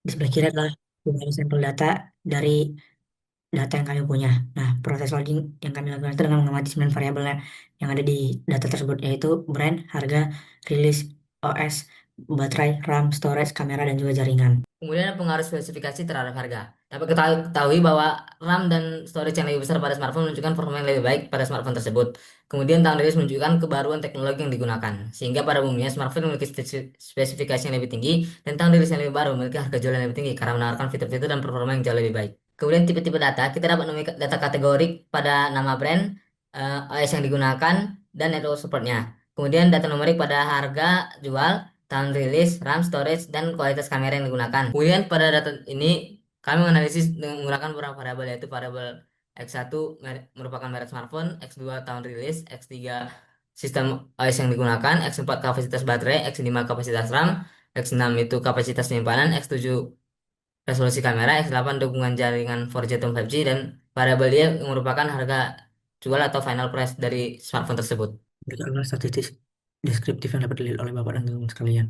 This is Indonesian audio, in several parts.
Di sebelah kiri adalah beberapa sampel data dari data yang kami punya. Nah, proses loading yang kami lakukan itu dengan mengamati 9 variabelnya yang ada di data tersebut, yaitu brand, harga, rilis, OS, baterai, RAM, storage, kamera, dan juga jaringan. Kemudian pengaruh spesifikasi terhadap harga. Dapat ketahui bahwa RAM dan storage yang lebih besar pada smartphone menunjukkan performa yang lebih baik pada smartphone tersebut. Kemudian tahun rilis menunjukkan kebaruan teknologi yang digunakan. Sehingga pada umumnya smartphone memiliki spesifikasi yang lebih tinggi dan tahun rilis yang lebih baru memiliki harga jual yang lebih tinggi karena menawarkan fitur-fitur dan performa yang jauh lebih baik. Kemudian tipe-tipe data, kita dapat menemukan data kategorik pada nama brand, OS yang digunakan, dan network supportnya. Kemudian data numerik pada harga jual, tahun rilis, RAM, storage, dan kualitas kamera yang digunakan. Kemudian pada data ini kami menganalisis dengan menggunakan beberapa variabel, yaitu variabel X1 merupakan merek smartphone, X2 tahun rilis, X3 sistem OS yang digunakan, X4 kapasitas baterai, X5 kapasitas RAM, X6 itu kapasitas penyimpanan, X7 resolusi kamera, X8 dukungan jaringan 4G atau 5G, dan variabel dia yang merupakan harga jual atau final price dari smartphone tersebut. Itu adalah statistik deskriptif yang dapat dilihat oleh Bapak dan teman-teman sekalian.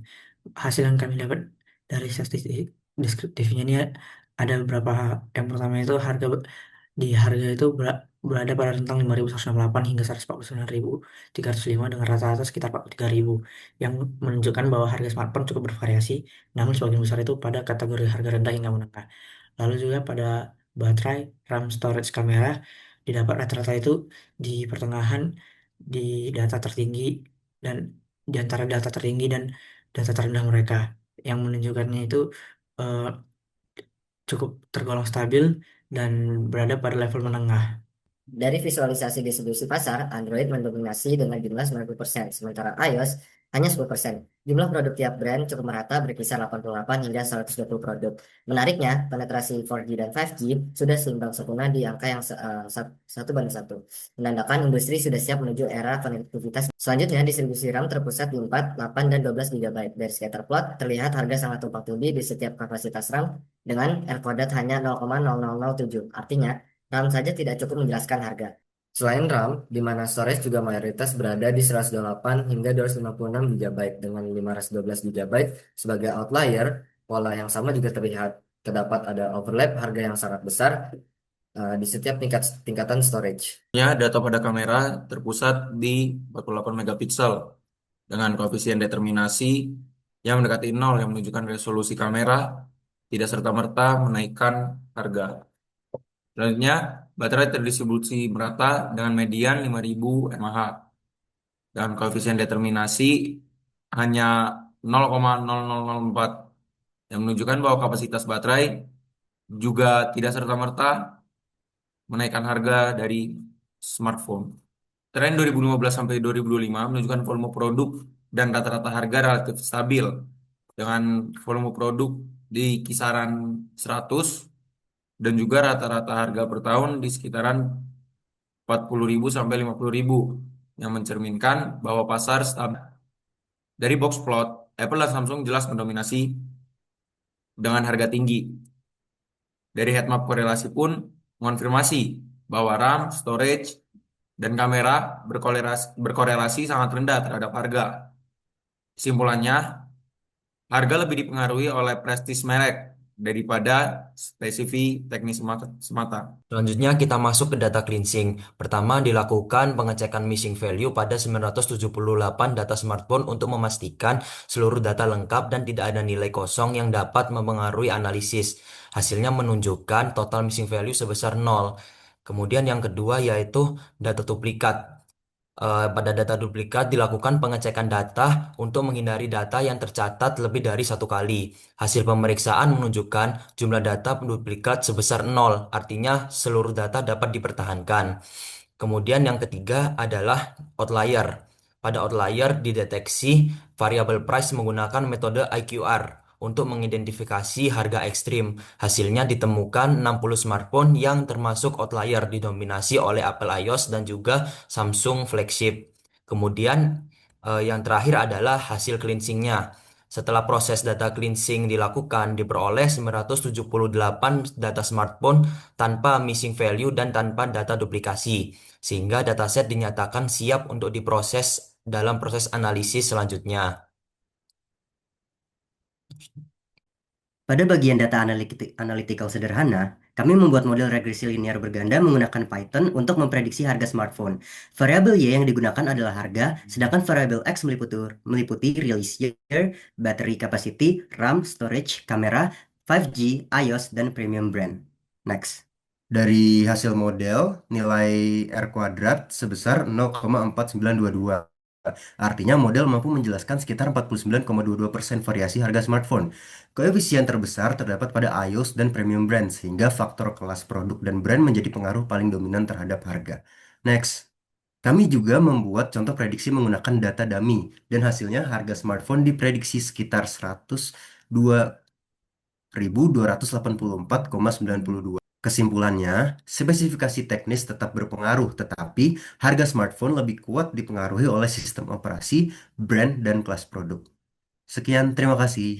Hasil yang kami dapat dari statistik deskriptifnya ini ada beberapa. Yang pertama itu harga itu berada pada rentang 5.168 hingga 149.305 dengan rata-rata sekitar 43.000, yang menunjukkan bahwa harga smartphone cukup bervariasi, namun sebagian besar itu pada kategori harga rendah hingga menengah. Lalu juga pada baterai, RAM, storage, kamera didapat rata-rata itu di pertengahan, di data tertinggi, dan di antara data tertinggi dan data terendah mereka, yang menunjukkannya itu eh, cukup tergolong stabil dan berada pada level menengah. Dari visualisasi distribusi pasar, Android mendominasi dengan jumlah 90%, sementara iOS hanya 10%. Jumlah produk tiap brand cukup merata berkisar 88 hingga 120 produk. Menariknya, penetrasi 4G dan 5G sudah seimbang sempurna di angka yang 1 banding 1, menandakan industri sudah siap menuju era konektivitas. Selanjutnya, distribusi RAM terpusat di 4, 8, dan 12 GB. Dari scatter plot, terlihat harga sangat tumpang tindih di setiap kapasitas RAM dengan R-Codat hanya 0,0007. Artinya, RAM saja tidak cukup menjelaskan harga. Selain RAM, di mana storage juga mayoritas berada di 128 hingga 256 GB dengan 512 GB sebagai outlier, pola yang sama juga terlihat. Terdapat ada overlap harga yang sangat besar di setiap tingkatan storage. Data pada kamera terpusat di 48 megapiksel dengan koefisien determinasi yang mendekati 0 yang menunjukkan resolusi kamera tidak serta-merta menaikkan harga. Selanjutnya, baterai terdistribusi merata dengan median 5.000 mAh dan koefisien determinasi hanya 0,0004 yang menunjukkan bahwa kapasitas baterai juga tidak serta-merta menaikkan harga dari smartphone. Tren 2015 sampai 2025 menunjukkan volume produk dan rata-rata harga relatif stabil dengan volume produk di kisaran 100 dan juga rata-rata harga per tahun di sekitaran 40.000 sampai 50.000 yang mencerminkan bahwa pasar stabil. Dari box plot, Apple dan Samsung jelas mendominasi dengan harga tinggi. Dari headmap korelasi pun mengonfirmasi bahwa RAM, storage, dan kamera berkorelasi sangat rendah terhadap harga. Kesimpulannya, harga lebih dipengaruhi oleh prestis merek daripada spesifik teknis semata. Selanjutnya kita masuk ke data cleansing. Pertama dilakukan pengecekan missing value pada 978 data smartphone untuk memastikan seluruh data lengkap dan tidak ada nilai kosong yang dapat mempengaruhi analisis. Hasilnya menunjukkan total missing value sebesar 0. Kemudian yang kedua yaitu data duplikat. Pada data duplikat dilakukan pengecekan data untuk menghindari data yang tercatat lebih dari satu kali. Hasil pemeriksaan menunjukkan jumlah data duplikat sebesar 0, artinya seluruh data dapat dipertahankan. Kemudian yang ketiga adalah outlier. Pada outlier dideteksi variabel price menggunakan metode IQR untuk mengidentifikasi harga ekstrim. Hasilnya ditemukan 60 smartphone yang termasuk outlier didominasi oleh Apple iOS dan juga Samsung flagship. Kemudian yang terakhir adalah hasil cleansingnya. Setelah proses data cleansing dilakukan, diperoleh 978 data smartphone tanpa missing value dan tanpa data duplikasi, sehingga dataset dinyatakan siap untuk diproses dalam proses analisis selanjutnya. Pada bagian data analytical sederhana, kami membuat model regresi linear berganda menggunakan Python untuk memprediksi harga smartphone. Variabel Y yang digunakan adalah harga, sedangkan variabel X meliputi release year, battery capacity, RAM, storage, kamera, 5G, iOS, dan premium brand. Next. Dari hasil model, nilai R kuadrat sebesar 0,4922. Artinya model mampu menjelaskan sekitar 49,22% variasi harga smartphone. Koefisien terbesar terdapat pada iOS dan premium brand, sehingga faktor kelas produk dan brand menjadi pengaruh paling dominan terhadap harga. Next, kami juga membuat contoh prediksi menggunakan data dummy, dan hasilnya harga smartphone diprediksi sekitar 102.284,92. Kesimpulannya, spesifikasi teknis tetap berpengaruh, tetapi harga smartphone lebih kuat dipengaruhi oleh sistem operasi, brand, dan kelas produk. Sekian, terima kasih.